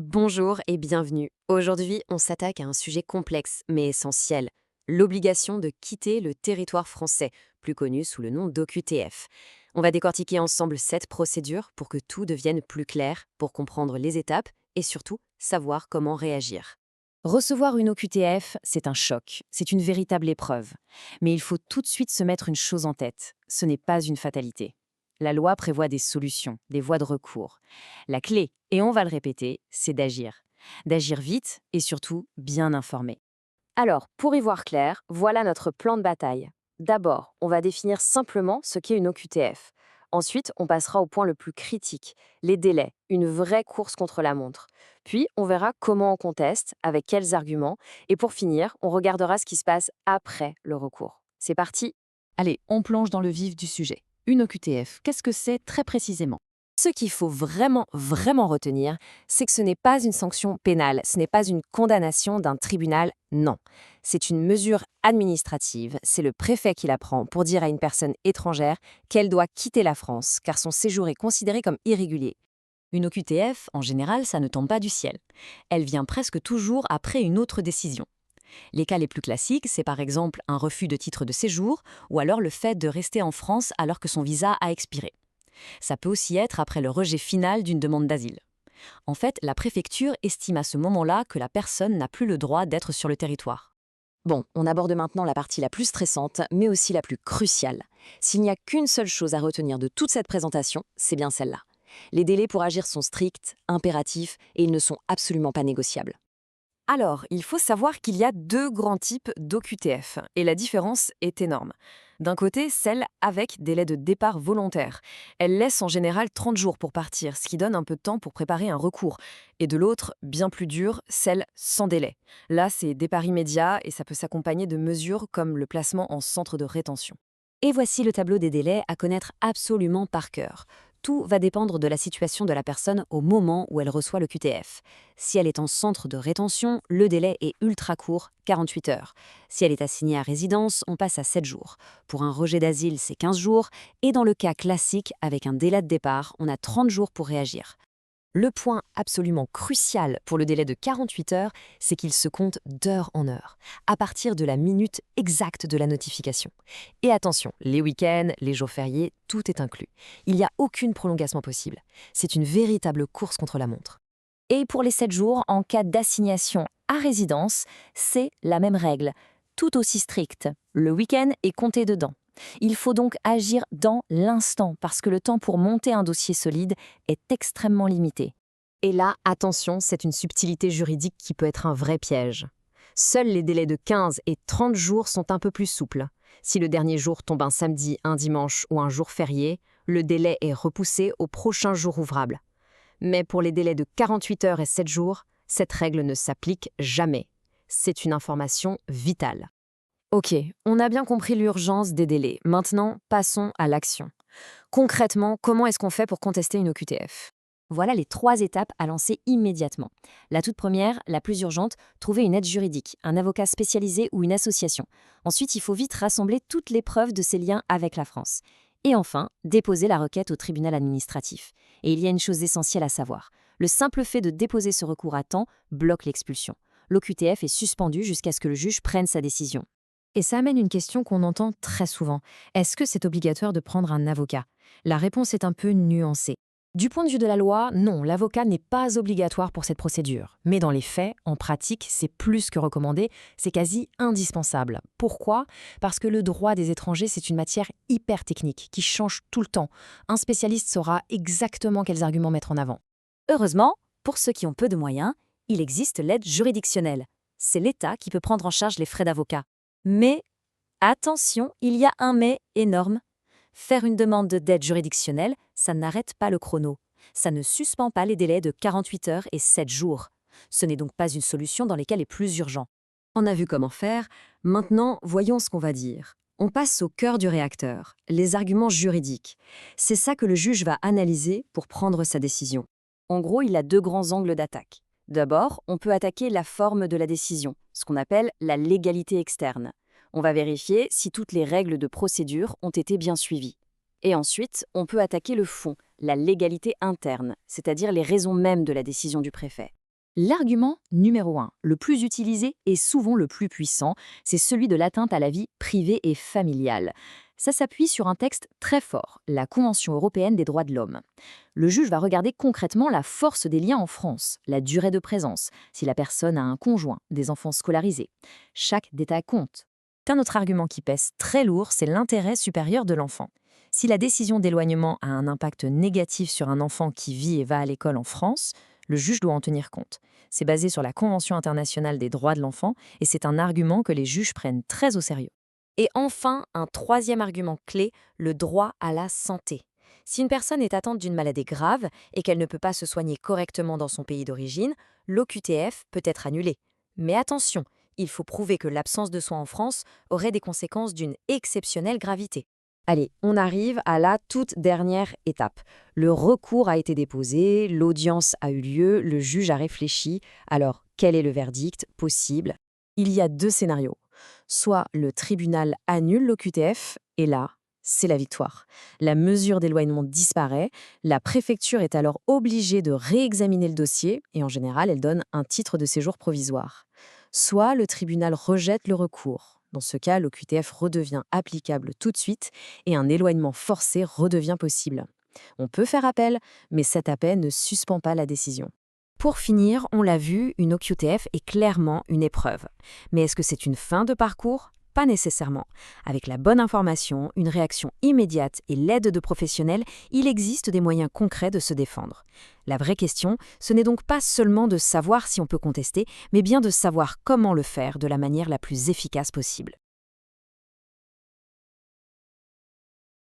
Bonjour et bienvenue. Aujourd'hui, on s'attaque à un sujet complexe mais essentiel, l'obligation de quitter le territoire français, plus connu sous le nom d'OQTF. On va décortiquer ensemble cette procédure pour que tout devienne plus clair, pour comprendre les étapes et surtout savoir comment réagir. Recevoir une OQTF, c'est un choc, c'est une véritable épreuve. Mais il faut tout de suite se mettre une chose en tête, ce n'est pas une fatalité. La loi prévoit des solutions, des voies de recours. La clé, et on va le répéter, c'est d'agir. D'agir vite et surtout bien informé. Alors, pour y voir clair, voilà notre plan de bataille. D'abord, on va définir simplement ce qu'est une OQTF. Ensuite, on passera au point le plus critique, les délais, une vraie course contre la montre. Puis, on verra comment on conteste, avec quels arguments. Et pour finir, on regardera ce qui se passe après le recours. C'est parti. Allez, on plonge dans le vif du sujet. Une OQTF, qu'est-ce que c'est très précisément? Ce qu'il faut vraiment retenir, c'est que ce n'est pas une sanction pénale, ce n'est pas une condamnation d'un tribunal, non. C'est une mesure administrative, c'est le préfet qui la prend pour dire à une personne étrangère qu'elle doit quitter la France, car son séjour est considéré comme irrégulier. Une OQTF, en général, ça ne tombe pas du ciel. Elle vient presque toujours après une autre décision. Les cas les plus classiques, c'est par exemple un refus de titre de séjour ou alors le fait de rester en France alors que son visa a expiré. Ça peut aussi être après le rejet final d'une demande d'asile. En fait, la préfecture estime à ce moment-là que la personne n'a plus le droit d'être sur le territoire. Bon, on aborde maintenant la partie la plus stressante, mais aussi la plus cruciale. S'il n'y a qu'une seule chose à retenir de toute cette présentation, c'est bien celle-là. Les délais pour agir sont stricts, impératifs, et ils ne sont absolument pas négociables. Alors, il faut savoir qu'il y a deux grands types d'OQTF, et la différence est énorme. D'un côté, celle avec délai de départ volontaire. Elle laisse en général 30 jours pour partir, ce qui donne un peu de temps pour préparer un recours. Et de l'autre, bien plus dure, celle sans délai. Là, c'est départ immédiat et ça peut s'accompagner de mesures comme le placement en centre de rétention. Et voici le tableau des délais à connaître absolument par cœur. Tout va dépendre de la situation de la personne au moment où elle reçoit le QTF. Si elle est en centre de rétention, le délai est ultra court, 48 heures. Si elle est assignée à résidence, on passe à 7 jours. Pour un rejet d'asile, c'est 15 jours. Et dans le cas classique, avec un délai de départ, on a 30 jours pour réagir. Le point absolument crucial pour le délai de 48 heures, c'est qu'il se compte d'heure en heure, à partir de la minute exacte de la notification. Et attention, les week-ends, les jours fériés, tout est inclus. Il n'y a aucune prolongation possible. C'est une véritable course contre la montre. Et pour les 7 jours, en cas d'assignation à résidence, c'est la même règle, tout aussi stricte. Le week-end est compté dedans. Il faut donc agir dans l'instant parce que le temps pour monter un dossier solide est extrêmement limité. Et là, attention, c'est une subtilité juridique qui peut être un vrai piège. Seuls les délais de 15 et 30 jours sont un peu plus souples. Si le dernier jour tombe un samedi, un dimanche ou un jour férié, le délai est repoussé au prochain jour ouvrable. Mais pour les délais de 48 heures et 7 jours, cette règle ne s'applique jamais. C'est une information vitale. Ok, on a bien compris l'urgence des délais. Maintenant, passons à l'action. Concrètement, comment est-ce qu'on fait pour contester une OQTF? Voilà les 3 étapes à lancer immédiatement. La toute première, la plus urgente, trouver une aide juridique, un avocat spécialisé ou une association. Ensuite, il faut vite rassembler toutes les preuves de ses liens avec la France. Et enfin, déposer la requête au tribunal administratif. Et il y a une chose essentielle à savoir. Le simple fait de déposer ce recours à temps bloque l'expulsion. L'OQTF est suspendu jusqu'à ce que le juge prenne sa décision. Et ça amène une question qu'on entend très souvent. Est-ce que c'est obligatoire de prendre un avocat? La réponse est un peu nuancée. Du point de vue de la loi, non, l'avocat n'est pas obligatoire pour cette procédure. Mais dans les faits, en pratique, c'est plus que recommandé, c'est quasi indispensable. Pourquoi? Parce que le droit des étrangers, c'est une matière hyper technique, qui change tout le temps. Un spécialiste saura exactement quels arguments mettre en avant. Heureusement, pour ceux qui ont peu de moyens, il existe l'aide juridictionnelle. C'est l'État qui peut prendre en charge les frais d'avocat. Mais, attention, il y a un mais énorme. Faire une demande d'aide juridictionnelle, ça n'arrête pas le chrono. Ça ne suspend pas les délais de 48 heures et 7 jours. Ce n'est donc pas une solution dans les cas les plus urgents. On a vu comment faire, maintenant voyons ce qu'on va dire. On passe au cœur du réacteur, les arguments juridiques. C'est ça que le juge va analyser pour prendre sa décision. En gros, il a 2 grands angles d'attaque. D'abord, on peut attaquer la forme de la décision, ce qu'on appelle la légalité externe. On va vérifier si toutes les règles de procédure ont été bien suivies. Et ensuite, on peut attaquer le fond, la légalité interne, c'est-à-dire les raisons mêmes de la décision du préfet. L'argument numéro 1, le plus utilisé et souvent le plus puissant, c'est celui de l'atteinte à la vie privée et familiale. Ça s'appuie sur un texte très fort, la Convention européenne des droits de l'homme. Le juge va regarder concrètement la force des liens en France, la durée de présence, si la personne a un conjoint, des enfants scolarisés. Chaque détail compte. Un autre argument qui pèse très lourd, c'est l'intérêt supérieur de l'enfant. Si la décision d'éloignement a un impact négatif sur un enfant qui vit et va à l'école en France, le juge doit en tenir compte. C'est basé sur la Convention internationale des droits de l'enfant et c'est un argument que les juges prennent très au sérieux. Et enfin, un troisième argument clé, le droit à la santé. Si une personne est atteinte d'une maladie grave et qu'elle ne peut pas se soigner correctement dans son pays d'origine, l'OQTF peut être annulée. Mais attention, il faut prouver que l'absence de soins en France aurait des conséquences d'une exceptionnelle gravité. Allez, on arrive à la toute dernière étape. Le recours a été déposé, l'audience a eu lieu, le juge a réfléchi. Alors, quel est le verdict possible? Il y a deux scénarios. Soit le tribunal annule l'OQTF, et là, c'est la victoire. La mesure d'éloignement disparaît, la préfecture est alors obligée de réexaminer le dossier, et en général, elle donne un titre de séjour provisoire. Soit le tribunal rejette le recours. Dans ce cas, l'OQTF redevient applicable tout de suite et un éloignement forcé redevient possible. On peut faire appel, mais cet appel ne suspend pas la décision. Pour finir, on l'a vu, une OQTF est clairement une épreuve. Mais est-ce que c'est une fin de parcours? Pas nécessairement. Avec la bonne information, une réaction immédiate et l'aide de professionnels, il existe des moyens concrets de se défendre. La vraie question, ce n'est donc pas seulement de savoir si on peut contester, mais bien de savoir comment le faire de la manière la plus efficace possible.